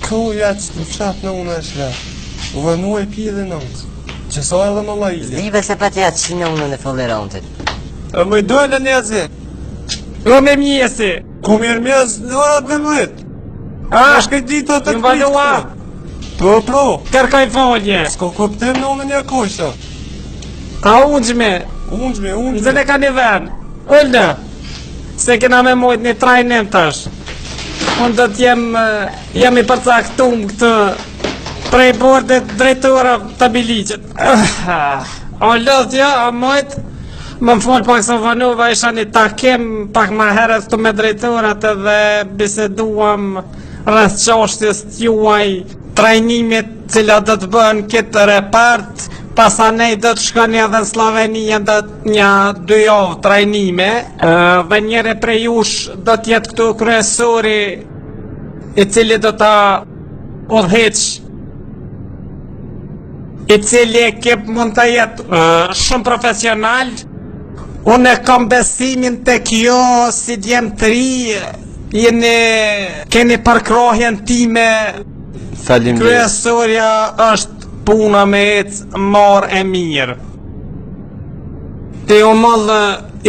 Shkoja që të fshat në unë është le. U vënu e pi dhe nëndë. Që so edhe më lajile. Zdive se pa t'ja që në unë në follerontit. E më i dojnë në zi. Jo me mjesi. Ku mirë mjes në orat me mëjt. A, është këtë ditë të Ju valua. Pro. Kërkaj falje. S'ko kuptim në unë një kojshë. A ungjme. Ungjme. Zële ka një ven. Ullë. Se kena me mojt një trajnim tash. Unë do t'jem i përcaktum këtë prej bordet drejtora të biliqet. O lëdhja, o mojt. Më folë pak se vanova isha një takim pak ma herët të me drejtorat edhe biseduam rreth çështjes juaj trajnimit cila do të bën këtë repart, pasanej do të shkoni edhe në Sloveni do të një 2 javë trajnime, dhe njëre prej jush do të jetë këtu kryesori i cili do ta udhëheq, i cili ekip mund të jetë shumë profesional. Unë kam besimin të kjo si djem të ri, keni përkrohjen time, kryesorja është puna me ecë marë e mirë. Ti o mallë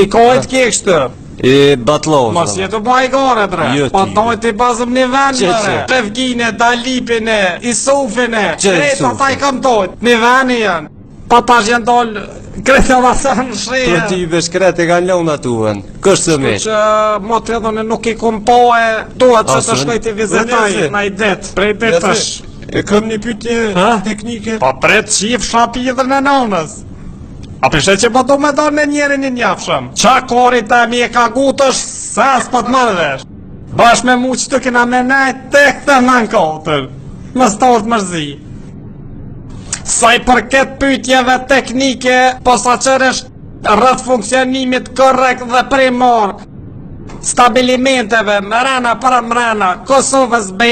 i kojt kështë? I batlovë. Mos jetu ba i gare bre, pa dojt i bazëm një vend bre, Levgine, Dalipine, Isufine, kreta ta i kam dojt, një vendi janë. Pa tash janë dollë kreta vasën në shreje. Për ti vesh krete kanë lona tuën, kështë me. Që mo të edhone nuk i kumpohe, duhet që të shkoj të vizitaj në i det, prej detësh. E këm një pytje teknike. Pa pret qif shapi dhe në nonës. A përshë që po do me do në njerin një njafshëm. Qa korit e mi e ka gutësh, se as po të mëdhesh. Bash me mu që të kena me nejt tek të në në kotër. Më stort mërzi. Sa i përket pyetjeve teknike, posa qërësh rrët funksionimit korrekt dhe primor, stabilimenteve mrena për mrena Kosovës B,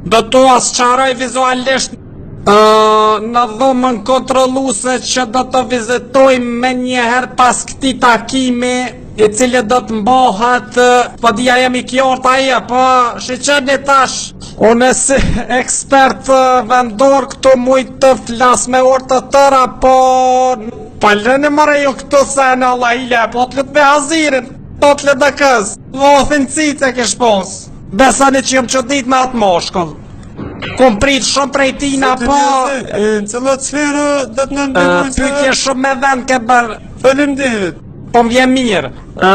do të asqaroj vizualisht në dhomën kontrolluse që do të vizitojmë me njëherë pas këtij takimi, i cili do të mbohet, po dhja jam i kjort aja, po shiqeni tash. Unë si ekspert vendor këtu mujtë të flas me orë të tëra, po lëni mëre ju këtu se në Allah i le, po të lëtë me hazirin, po të lëtë dhe këz, vothin cice kish pos, besani që jëmë që dit me atë moshkull. Kum prit shumë prej tina, po... Në cëllët sferë dhe të nëndimojnë se... Pytje shumë me vend ke bërë. Faleminderit. Po m'vjen mirë,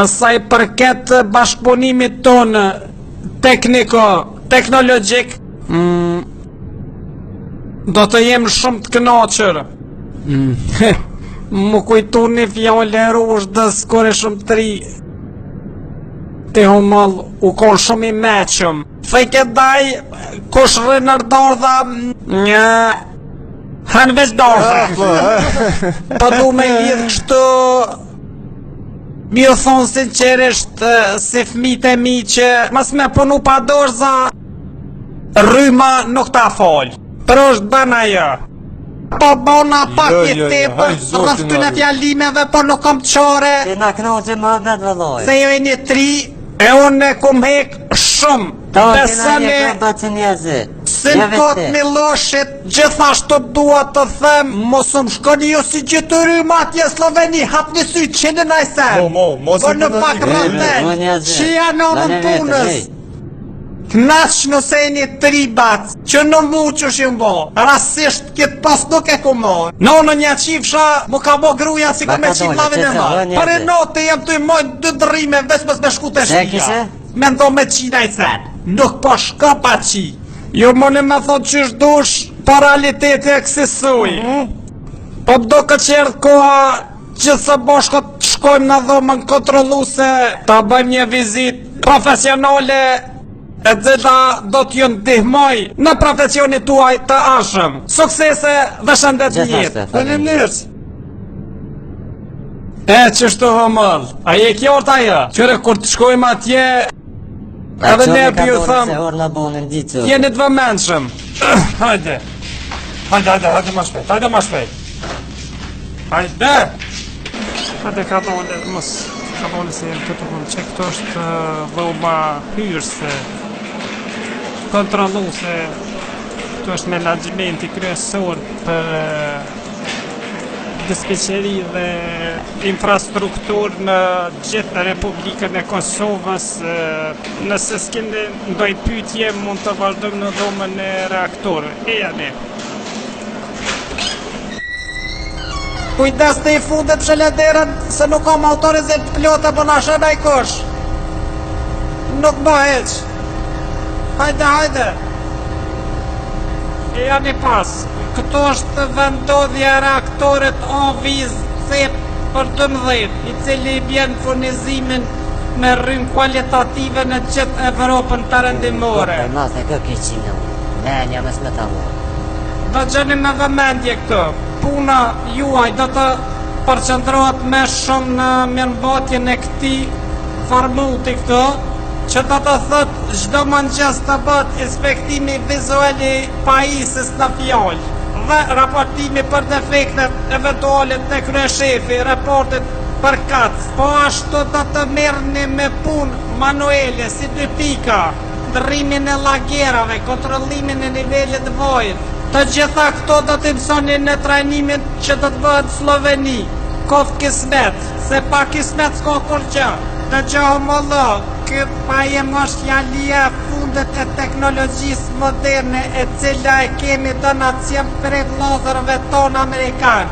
sa i përket bashkëpunimit tonë teknologjik, do të jem shumë të kënaqër. Më kujtu një fjallë e rush dhe s'kore shumë të ri. Ti humall u konë shumë i meqëm. Fejke daj, kush rrë nërdardha, një... Hanë veç dardha. Pa du me lidhë kështu... Mi u thonë sinqerisht si fmit e mi që mas me punu pa dorza, rryma nuk ta folj. Për është bëna jo. Po bona pak një tepër, rëftu në fjallimeve, po nuk kom qore. Se na knoqe më vetë vëlloj. Se jo e një 3, e unë kom hek shumë. Ta kena një këmba që njëzë. Se në kotë Miloshit, gjithashtu dua të them, mos më shkoni jo si gjithë rryma atje Sloveni, hap një sy qenë në ajsen. Por në pak rëndën, që janë orën punës. Knaq nëse e një 3 bat, që në mu që shimë bo, rasisht këtë pas nuk e ku morë. Në një qifsha, mu ka bo gruja si ku me qim lavin e marë. Për e note jam të i mojnë 2 drime, veç mës me shku të shpia. Me ndo me qina i sen, nuk po shka pa qi. Jo më në me thotë që shdush, paraliteti e kësisuj. Po do këtë qërë koha, që së boshkot shkojmë në dhomën kontrolluse, ta bëjmë një vizit profesionale, e cila do t'ju ndihmoj në profesionit tuaj të ashëm. Suksese dhe shëndet njët. Faleminderit. E qështu homëll, a je kjort aja? Qëre kur të shkojmë atje, edhe ne për ju thëmë, jeni të vëmenshëm. Hajde. Hajde ma shpejt, hajde ma shpejt. Hajde. Hajde ka dole, mos ka dole se jem të të që këto është dhoma hyrëse. kontrollu se këtu është menaxhimenti kryesor për dispečeri dhe infrastrukturë në gjithë Republikën e Kosovës. Nëse s'keni ndonjë pyetje, mund të vazhdojmë në dhomën e reaktorit. Ejani. Kujdes të i fundet shëlederën, se nuk kam autorizim të plotë për na shënaj kush. Nuk më heq. Hajde. Ejani pas. Këto është vendodhja e reaktorit Aviz C për 12, i cili i bjen furnizimin me rrymë kualitative në gjithë Evropën perëndimore. Për mas e kë këqino. Ne një mes me ta mu. Do gjeni me vëmendje këto. Puna juaj do të përqendrohet më shumë në mirëmbajtjen e këtij farmuti këto, që do të thotë çdo mëngjes të bëhet inspektimi vizual i pajisjes në fjalë dhe raportimi për defektet eventuale të kryeshefi, raportet për kac. Po ashtu do të merrni me punë manuele si 2 pika, ndrrimin e llagerave, kontrollimin e nivelit të vojit. Të gjitha këto do të mësoni në trajnimin që do të bëhet në Sloveni. Koft kismet, se pa kismet s'ka kur gjë. Dëgjohëm Allah, këtë pajem është fjalia fundet e teknologjisë moderne e cila e kemi donacion prej vllazërve tonë amerikanë.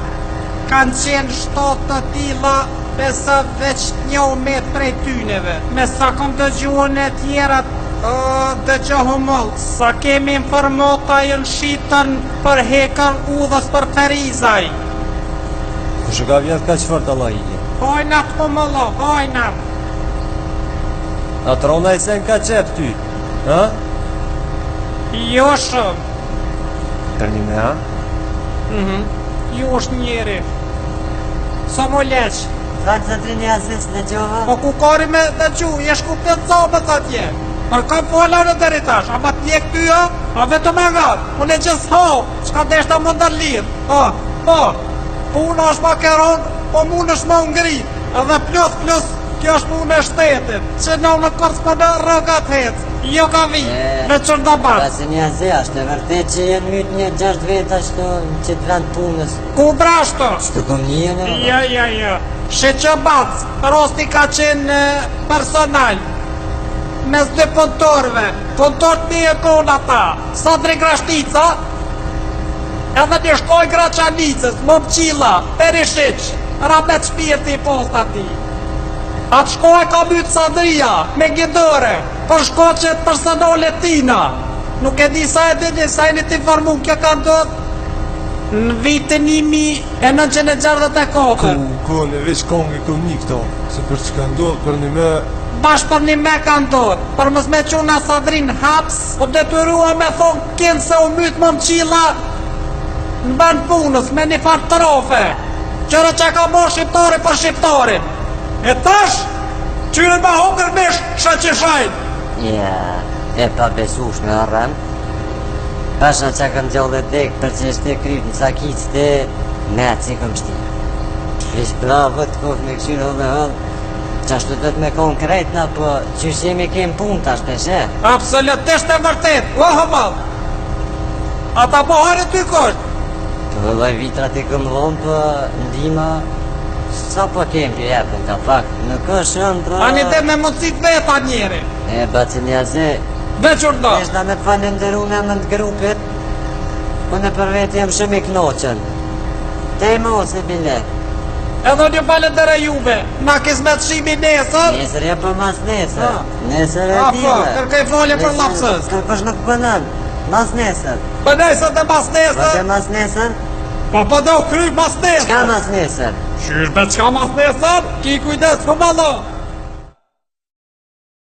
Kanë qenë 7 të tilla, besa veç 1 prej tyneve. Me sa kom dëgjuar e tjerat, dëgjohëm Allah, sa kemi informata jënë shitën për hekër udhës për Perizaj. Kushe ka vjetë ka qëfar të lajje? Hojnat po më lo, hojnat. A të rona i sen ka qep ty, ha? Jo shumë. Tërni me, ha? Jo është njeri. Sa më leq. Thakë të të një asis në gjova? Po ku kari me dhe gju, jesh ku të cabët atje. Për kam fola në deri tash, a ma t'ljek ty, a vetëm e ngatë. Unë e gjithë ho, qka desh të më ndërlidh. Puna është ma keron, po mund është ma ngrit. Edhe plus, kjo është punë e shtetit, që në kërës për në rëgat hec. Jo ka vi, me qërë da bat. Pasi një azi, është e vërtet që jenë mytë një 6 veta që të vend punës. Ku brashto? Shtu kom një në? Ja. Shë që bac, rosti ka qenë personal. Mes 2 punëtorve, punëtor të një konë ata. Sadri Grashtica, edhe një shkoj Graçanicës, Momqila, Perishiq, Ramet Shpirti i post ati. Atë shkoj ka mytë Sadria, me gjendore, për shkoqet personale tina. Nuk e di sa e dini, sa e një t'informu, kjo ka ndodhë në vitin 1964. Ku në veç kongi ku një këto, se për që ka ndodhë për një me... Bash për një me ka ndodhë, për mës me quna Sadrin haps, o detyrua me thonë kënë se u mytë Momqila në band punës, me një farë trofe, qëre që ka bo shqiptari për shqiptarin. E tash, qyre ma hongër mish shaqishajt. Ja, e pa besush me arrem. Pasha që kam gjallë e dek për që është e krypë në sakicë të me atë si kom shtirë. Vish bravo të kofë me këshyrë dhe hëllë. Qashtu do të me konkretna, po qysh jemi kemë punë tash peshe? Absolutisht e vërtet, lohëmall. Ata po harë ty kështë. Po vëllaj vitrat i këm dhonë, po ndima... Sa po kemë për jepën të pak, nuk është shëndra... Ani dhe me mundësit veta njeri. E baci një azi... Vequr do. Eshta me të falenderu në mënd grupit, po në për vetë jem shumë i knoqen. Te i mos e bile. Edhe një falendere juve, na kismet shimi nesër. Nesër e për mas nesër. Nesër e Afo, dile. kërkaj folje për lapsës. Kërkosh nuk pënën. Mas nesër. Për nesër dhe mas Po nesër. që mas nesër? Po do kry mas nesër. Qka mas nesër? Qysh be qka mas nesër? Ki kujdes për malo.